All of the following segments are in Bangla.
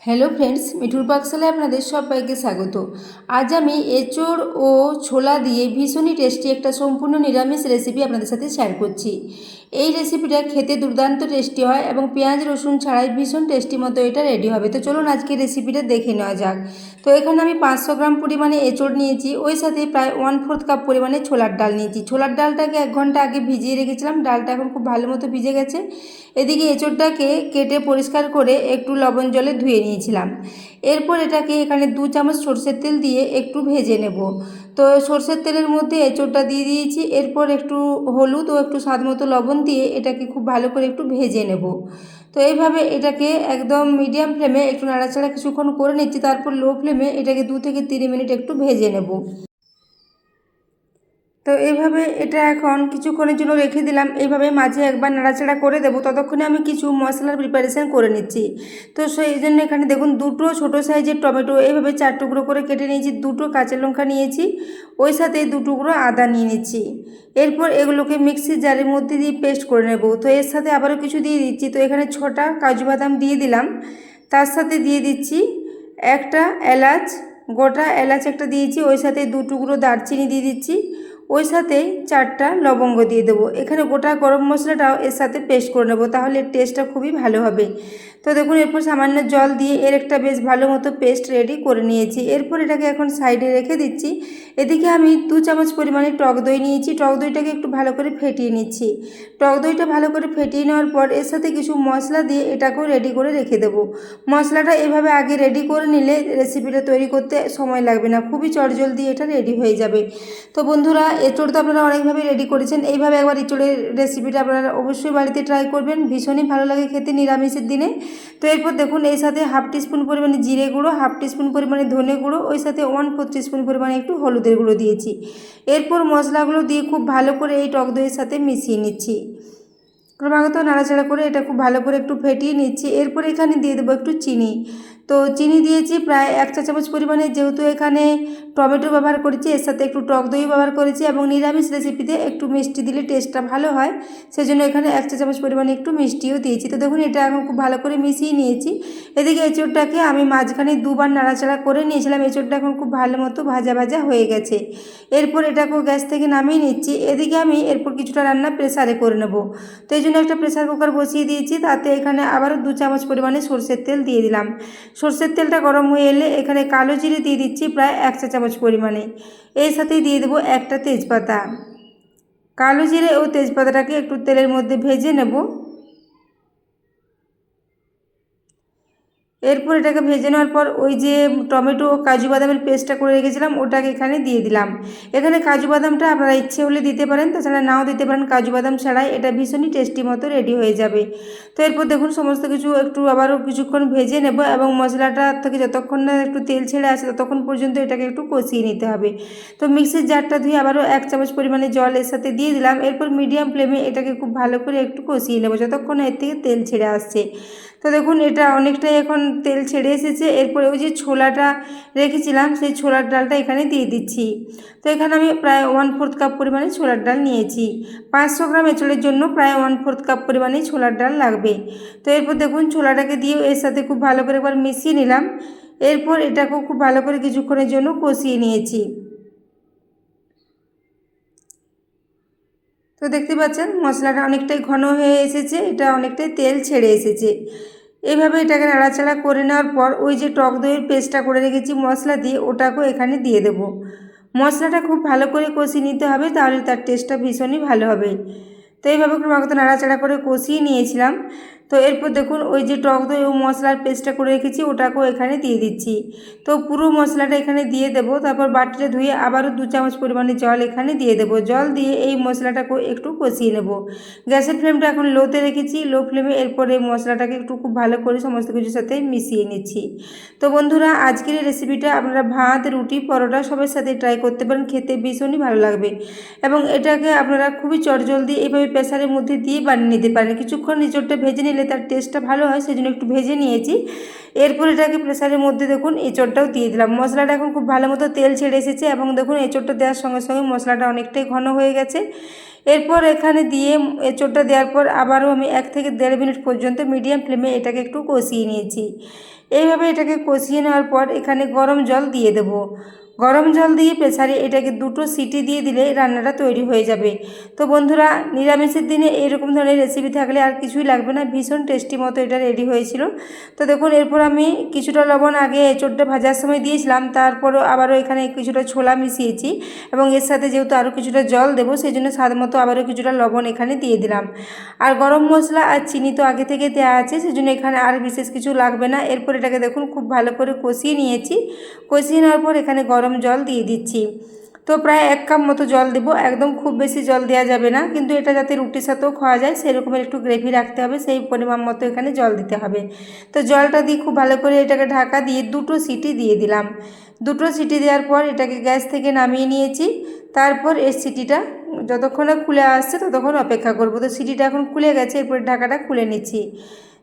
হ্যালো ফ্রেন্ডস, মিঠুর পাকশালায় আপনাদের সবাইকে স্বাগত। আজ আমি এঁচোড় ও ছোলা দিয়ে ভীষণই টেস্টি একটা সম্পূর্ণ নিরামিষ রেসিপি আপনাদের সাথে শেয়ার করছি। এই রেসিপিটা খেতে দুর্দান্ত টেস্টি হয় এবং পেঁয়াজ রসুন ছাড়াই ভীষণ টেস্টি মতো এটা রেডি হবে। তো চলুন আজকে রেসিপিটা দেখে নেওয়া যাক। তো এখানে আমি 500 গ্রাম পরিমাণে এঁচোড় নিয়েছি, ওই সাথে প্রায় 1/4 কাপ পরিমাণে ছোলার ডাল নিয়েছি। ছোলার ডালটাকে 1 ঘন্টা আগে ভিজিয়ে রেখেছিলাম, ডালটা এখন খুব ভালো মতো ভিজে গেছে। এদিকে এঁচোড়টাকে কেটে পরিষ্কার করে একটু লবণ জলে ধুয়ে নিয়েছিলাম। এরপর এটাকে এখানে 2 চামচ সরষের তেল দিয়ে একটু ভেজে নেব। তো সরষের তেলের মধ্যে এঁচোড়টা দিয়ে দিয়েছি, এরপর একটু হলুদ ও একটু স্বাদ মতো লবণ দিয়ে এটাকে খুব ভালো করে একটু ভেজে নেব। তো এইভাবে এটাকে একদম মিডিয়াম ফ্লেমে একটু নাড়াচাড়া কিছুক্ষণ করে নিচ্ছি, তারপর লো ফ্লেমে এটাকে 2 থেকে 3 মিনিট একটু ভেজে নেব। তো এইভাবে এটা এখন কিছুক্ষণের জন্য রেখে দিলাম। এইভাবে মাঝে একবার নাড়াচাড়া করে দেবো, ততক্ষণে আমি কিছু মশলার প্রিপারেশান করে নিচ্ছি। তো সেই জন্য এখানে দেখুন 2টো ছোটো সাইজের টমেটো এইভাবে 4 টুকরো করে কেটে নিয়েছি, 2টো কাঁচা লঙ্কা নিয়েছি, ওই সাথে 2 টুকরো আদা নিয়ে নিচ্ছি। এরপর এগুলোকে মিক্সির জারের মধ্যে দিয়ে পেস্ট করে নেব। তো এর সাথে আবারও কিছু দিয়ে দিচ্ছি। তো এখানে 6টা কাজু বাদাম দিয়ে দিলাম, তার সাথে দিয়ে দিচ্ছি একটা এলাচ, গোটা এলাচ একটা দিয়েছি, ওই সাথে 2 টুকরো দারচিনি দিয়ে দিচ্ছি, ওই সাথেই 4টা লবঙ্গ দিয়ে দেবো। এখানে গোটা গরম মশলাটাও এর সাথে পেস্ট করে নেবো, তাহলে টেস্টটা খুবই ভালো হবে। তো দেখুন এরপর সামান্য জল দিয়ে এর একটা বেশ ভালো মতো পেস্ট রেডি করে নিয়েছি। এরপর এটাকে এখন সাইডে রেখে দিচ্ছি। এদিকে আমি 2 চামচ পরিমাণে টক দই নিয়েছি, টক দইটাকে একটু ভালো করে ফেটিয়ে নিচ্ছি। টক দইটা ভালো করে ফেটিয়ে নেওয়ার পর এর সাথে কিছু মশলা দিয়ে এটাকেও রেডি করে রেখে দেবো। মশলাটা এভাবে আগে রেডি করে নিলে রেসিপিটা তৈরি করতে সময় লাগবে না, খুবই চটজলদি এটা রেডি হয়ে যাবে। তো বন্ধুরা, এঁচোড় তো আপনারা অনেকভাবে রেডি করেছেন, এইভাবে একবার এঁচোড়ের রেসিপিটা আপনারা অবশ্যই বাড়িতে ট্রাই করবেন, ভীষণই ভালো লাগে খেতে নিরামিষের দিনে। তো এরপর দেখুন এর সাথে 1/2 টিস্পুন পরিমাণে জিরে গুঁড়ো, 1/2 টিস্পুন পরিমাণে ধনে গুঁড়ো, ওই সাথে 1/4 টিস্পুন পরিমাণে একটু হলুদের গুঁড়ো দিয়েছি। এরপর মশলাগুলো দিয়ে খুব ভালো করে এই টক দইয়ের সাথে মিশিয়ে নিচ্ছি। ক্রমাগত নাড়াচাড়া করে এটা খুব ভালো করে একটু ফেটিয়ে নিচ্ছি। এরপর এখানে দিয়ে দেবো একটু চিনি। তো চিনি দিয়েছি প্রায় 1 চা চামচ পরিমাণে, যেহেতু এখানে টমেটো ব্যবহার করেছি, এর সাথে একটু টক দই ব্যবহার করেছি এবং নিরামিষ রেসিপিতে একটু মিষ্টি দিলে টেস্টটা ভালো হয়, সেজন্য এখানে 1 চা চামচ পরিমাণে একটু মিষ্টিও দিয়েছি। তো দেখুন এটা এখন খুব ভালো করে মিশিয়ে নিয়েছি। এদিকে এঁচোড়টাকে আমি মাঝখানে 2বার নাড়াচাড়া করে নিয়েছিলাম, এঁচোড়টা এখন খুব ভালো মতো ভাজা ভাজা হয়ে গেছে। এরপর এটাকেও গ্যাস থেকে নামিয়ে নিচ্ছি। এদিকে আমি এরপর কিছুটা রান্না প্রেসারে করে নেব। তো এই জন্য একটা প্রেসার কুকার বসিয়ে দিয়েছি, তাতে এখানে আবারও 2 চামচ পরিমাণে সরষের তেল দিয়ে দিলাম। সরষের তেলটা গরম হয়ে এলে এখানে কালো জিরে দিয়ে দিচ্ছি প্রায় 1 চা চামচ পরিমাণে, এর সাথেই দিয়ে দেবো একটা তেজপাতা। কালো জিরে ও তেজপাতাটাকে একটু তেলের মধ্যে ভেজে নেব। এরপর এটাকে ভেজে নেওয়ার পর ওই যে টমেটো ও কাজু বাদামের পেস্টটা করে রেখেছিলাম ওটাকে এখানে দিয়ে দিলাম। এখানে কাজু বাদামটা আপনারা ইচ্ছে হলে দিতে পারেন, তাছাড়া নাও দিতে পারেন, কাজু বাদাম ছাড়াই এটা ভীষণই টেস্টি মতো রেডি হয়ে যাবে। তো এরপর দেখুন সমস্ত কিছু একটু আবারও কিছুক্ষণ ভেজে নেব এবং মশলাটা থেকে যতক্ষণ না একটু তেল ছেড়ে আসে ততক্ষণ পর্যন্ত এটাকে একটু কষিয়ে নিতে হবে। তো মিক্সির জারটা ধুয়ে আবারও 1 চামচ পরিমাণে জল এর সাথে দিয়ে দিলাম। এরপর মিডিয়াম ফ্লেমে এটাকে খুব ভালো করে একটু কষিয়ে নেব যতক্ষণ এর থেকে তেল ছেড়ে আসছে। তো দেখুন এটা অনেকটাই এখন তেল ছেড়ে এসেছে। এরপরে ওই যে ছোলাটা রেখেছিলাম সেই ছোলার ডালটা এখানে দিয়ে দিচ্ছি। তো এখানে আমি প্রায় 1/4 কাপ পরিমাণে ছোলার ডাল নিয়েছি। 500 গ্রাম এঁচোড়ের জন্য প্রায় 1/4 কাপ পরিমাণে ছোলার ডাল লাগবে। তো এরপর দেখুন ছোলাটাকে দিয়ে এর সাথে খুব ভালো করে একবার মিশিয়ে নিলাম। এরপর এটাকেও খুব ভালো করে কিছুক্ষণের জন্য কষিয়ে নিয়েছি। তো দেখতে পাচ্ছেন মশলাটা অনেকটাই ঘন হয়ে এসেছে, এটা অনেকটাই তেল ছেড়ে এসেছে। এইভাবে এটাকে নাড়াচাড়া করে নেওয়ার পর ওই যে টক দইয়ের পেস্টটা করে রেখেছি মশলা দিয়ে ওটাকেও এখানে দিয়ে দেব। মশলাটা খুব ভালো করে কষিয়ে নিতে হবে, তাহলে তার টেস্টটা ভীষণই ভালো হবে। তো এইভাবে ক্রমাগত নাড়াচাড়া করে কষিয়ে নিয়েছিলাম। তো এরপর দেখুন ওই যে টক দই ও মশলার পেস্টটা করে রেখেছি ওটাকেও এখানে দিয়ে দিচ্ছি। তো পুরো মশলাটা এখানে দিয়ে দেবো, তারপর বাটিটা ধুয়ে আবারও 2 চামচ পরিমাণে জল এখানে দিয়ে দেবো। জল দিয়ে এই মশলাটাকে একটু কষিয়ে নেব। গ্যাসের ফ্লেমটা এখন লোতে রেখেছি, লো ফ্লেমে এরপর এই মশলাটাকে একটু খুব ভালো করে সমস্ত কিছুর সাথে মিশিয়ে নিচ্ছি। তো বন্ধুরা, আজকের এই রেসিপিটা আপনারা ভাত, রুটি, পরোটা সবের সাথে ট্রাই করতে পারেন, খেতে ভীষণই ভালো লাগবে এবং এটাকে আপনারা খুবই চটজলদি এইভাবে প্রেসারের মধ্যে দিয়ে বানিয়ে নিতে পারেন। কিছুক্ষণ এঁচোড়টা ভেজে নিলে দিলে তার টেস্টটা ভালো হয়, সেই জন্য একটু ভেজে নিয়েছি। এরপর এটাকে প্রেসারের মধ্যে দেখুন এঁচোড়টাও দিয়ে দিলাম। মশলাটা এখন খুব ভালো মতো তেল ছেড়ে এসেছে এবং দেখুন এঁচোড়টা দেওয়ার সঙ্গে সঙ্গে মশলাটা অনেকটাই ঘন হয়ে গেছে। এরপর এখানে দিয়ে এঁচোড়টা দেওয়ার পর আবারও আমি 1 থেকে 1.5 মিনিট পর্যন্ত মিডিয়াম ফ্লেমে এটাকে একটু কষিয়ে নিয়েছি। এইভাবে এটাকে কষিয়ে নেওয়ার পর এখানে গরম জল দিয়ে দেব। গরম জল দিয়ে প্রেসারে এটাকে 2টো সিটি দিয়ে দিলে রান্নাটা তৈরি হয়ে যাবে। তো বন্ধুরা, নিরামিষের দিনে এইরকম ধরনের রেসিপি থাকলে আর কিছুই লাগবে না, ভীষণ টেস্টি মতো এটা রেডি হয়েছিল। তো দেখুন এরপর আমি কিছুটা লবণ আগে এঁচোড়টা ভাজার সময় দিয়েছিলাম, তারপরও আবারও এখানে কিছুটা ছোলা মিশিয়েছি এবং এর সাথে যেহেতু আরও কিছুটা জল দেবো সেই জন্য স্বাদ মতো আবারও কিছুটা লবণ এখানে দিয়ে দিলাম। আর গরম মশলা আর চিনি তো আগে থেকে দেওয়া আছে, সেজন্য এখানে আর বিশেষ কিছু লাগবে না। এরপর এটাকে দেখুন খুব ভালো করে কষিয়ে নিয়েছি। কষিয়ে নেওয়ার পর এখানে গরম জল দিয়ে দিচ্ছি। তো প্রায় 1 কাপ মতো জল দেব, একদম খুব বেশি জল দেওয়া যাবে না, কিন্তু এটা যাতে রুটির সাথেও খাওয়া যায় সেরকমের একটু গ্রেভি রাখতে হবে, সেই পরিমাণ মতো এখানে জল দিতে হবে। তো জলটা দিয়ে খুব ভালো করে এটাকে ঢাকা দিয়ে 2টো সিটি দিয়ে দিলাম। 2টো সিটি দেওয়ার পর এটাকে গ্যাস থেকে নামিয়ে নিয়েছি। তারপর এর সিটিটা যতক্ষণে খুলে আসছে ততক্ষণ অপেক্ষা করব। তো সিটিটা এখন খুলে গেছে, এরপর ঢাকাটা খুলে নিচ্ছি।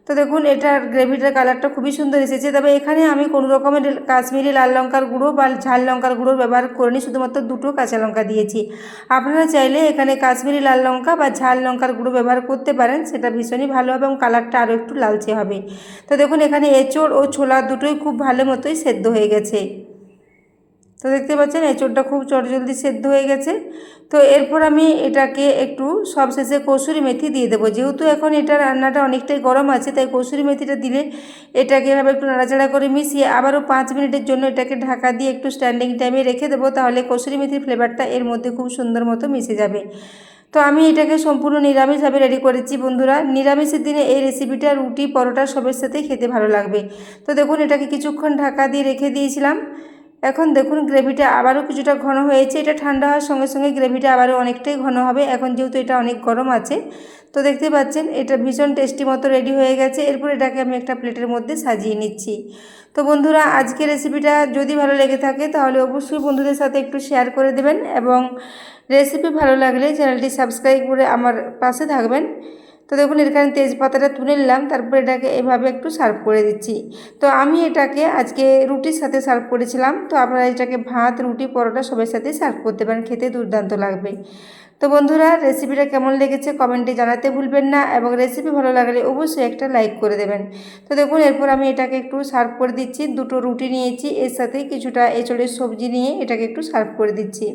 তো দেখুন এটার গ্রেভিটার কালারটা খুবই সুন্দর এসেছে। তবে এখানে আমি কোনো রকমের কাশ্মীরি লাল লঙ্কার গুঁড়ো বা ঝাল লঙ্কার গুঁড়ো ব্যবহার করিনি, শুধুমাত্র 2টো কাঁচা লঙ্কা দিয়েছি। আপনারা চাইলে এখানে কাশ্মীরি লাল লঙ্কা বা ঝাল লঙ্কার গুঁড়ো ব্যবহার করতে পারেন, সেটা ভীষণই ভালো হবে এবং কালারটা আরও একটু লালচে হবে। তো দেখুন এখানে এঁচোড় ও ছোলা দুটোই খুব ভালো মতোই সেদ্ধ হয়ে গেছে। তো দেখতে পাচ্ছেন এঁচোড়টা খুব চটজলদি সেদ্ধ হয়ে গেছে। তো এরপর আমি এটাকে একটু সবশেষে কসুরি মেথি দিয়ে দেবো। যেহেতু এখন এটা রান্নাটা অনেকটাই গরম আছে, তাই কসুরি মেথিটা দিলে এটাকে এভাবে একটু নাড়াচাড়া করে মিশিয়ে আবারও 5 মিনিটের জন্য এটাকে ঢাকা দিয়ে একটু স্ট্যান্ডিং টাইমে রেখে দেবো, তাহলে কসুরি মেথির ফ্লেভারটা এর মধ্যে খুব সুন্দর মতো মিশে যাবে। তো আমি এটাকে সম্পূর্ণ নিরামিষভাবে রেডি করেছি বন্ধুরা। নিরামিষের দিনে এই রেসিপিটা রুটি পরোটা সবের সাথেই খেতে ভালো লাগবে। তো দেখুন এটাকে কিছুক্ষণ ঢাকা দিয়ে রেখে দিয়েছিলাম। এখন দেখুন গ্রেভিটা আবারও কিছুটা ঘন হয়েছে। এটা ঠান্ডা হওয়ার সঙ্গে সঙ্গে গ্রেভিটা আবারও অনেকটাই ঘন হবে, এখন যেহেতু এটা অনেক গরম আছে। তো দেখতে পাচ্ছেন এটা ভীষণ টেস্টি মতো রেডি হয়ে গেছে। এরপর এটাকে আমি একটা প্লেটের মধ্যে সাজিয়ে নিচ্ছি। তো বন্ধুরা, আজকের রেসিপিটা যদি ভালো লেগে থাকে তাহলে অবশ্যই বন্ধুদের সাথে একটু শেয়ার করে দেবেন এবং রেসিপি ভালো লাগলে চ্যানেলটি সাবস্ক্রাইব করে আমার পাশে থাকবেন। তো দেখুন এখানে তেজপাতাটা তুলে নিলাম, তারপর এটাকে এভাবে একটু সার্ভ করে দিচ্ছি। তো আমি এটাকে আজকে রুটির সাথে সার্ভ করেছিলাম। তো আপনারা এটাকে ভাত রুটি পরোটা সবের সাথে সার্ভ করতে পারেন, খেতে দুর্দান্ত লাগবে। তো বন্ধুরা, রেসিপিটা কেমন লেগেছে কমেন্টে জানাতে ভুলবেন না এবং রেসিপি ভালো লাগলে অবশ্যই একটা লাইক করে দেবেন। তো দেখুন এরপর আমি এটাকে একটু সার্ভ করে দিচ্ছি। 2টো রুটি নিয়েছি, এর সাথে কিছুটা এঁচোড়ের সবজি নিয়ে এটাকে একটু সার্ভ করে দিচ্ছি।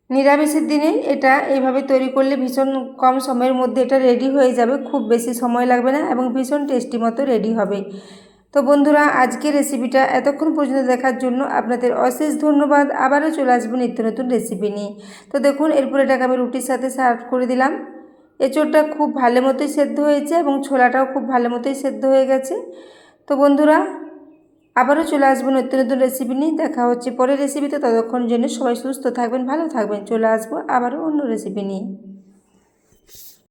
নিরামিষের দিনে এটা এইভাবে তৈরি করলে ভীষণ কম সময়ের মধ্যে এটা রেডি হয়ে যাবে, খুব বেশি সময় লাগবে না এবং ভীষণ টেস্টি মতো রেডি হবে। তো বন্ধুরা, আজকের রেসিপিটা এতক্ষণ পর্যন্ত দেখার জন্য আপনাদের অশেষ ধন্যবাদ। আবারও চলে আসবো নিত্য নতুন রেসিপি নিয়ে। তো দেখুন এরপর এটাকে আমি রুটির সাথে সার্ভ করে দিলাম। এঁচোড়টা খুব ভালো মতোই সেদ্ধ হয়েছে এবং ছোলাটাও খুব ভালো মতোই সেদ্ধ হয়ে গেছে। তো বন্ধুরা, আবারও চলে আসবো নিত্য নতুন রেসিপি নিয়ে। দেখা হচ্ছে পরের রেসিপিতে, ততক্ষণ জন্য সবাই সুস্থ থাকবেন, ভালো থাকবেন। চলে আসবো আবারও অন্য রেসিপি নিয়ে।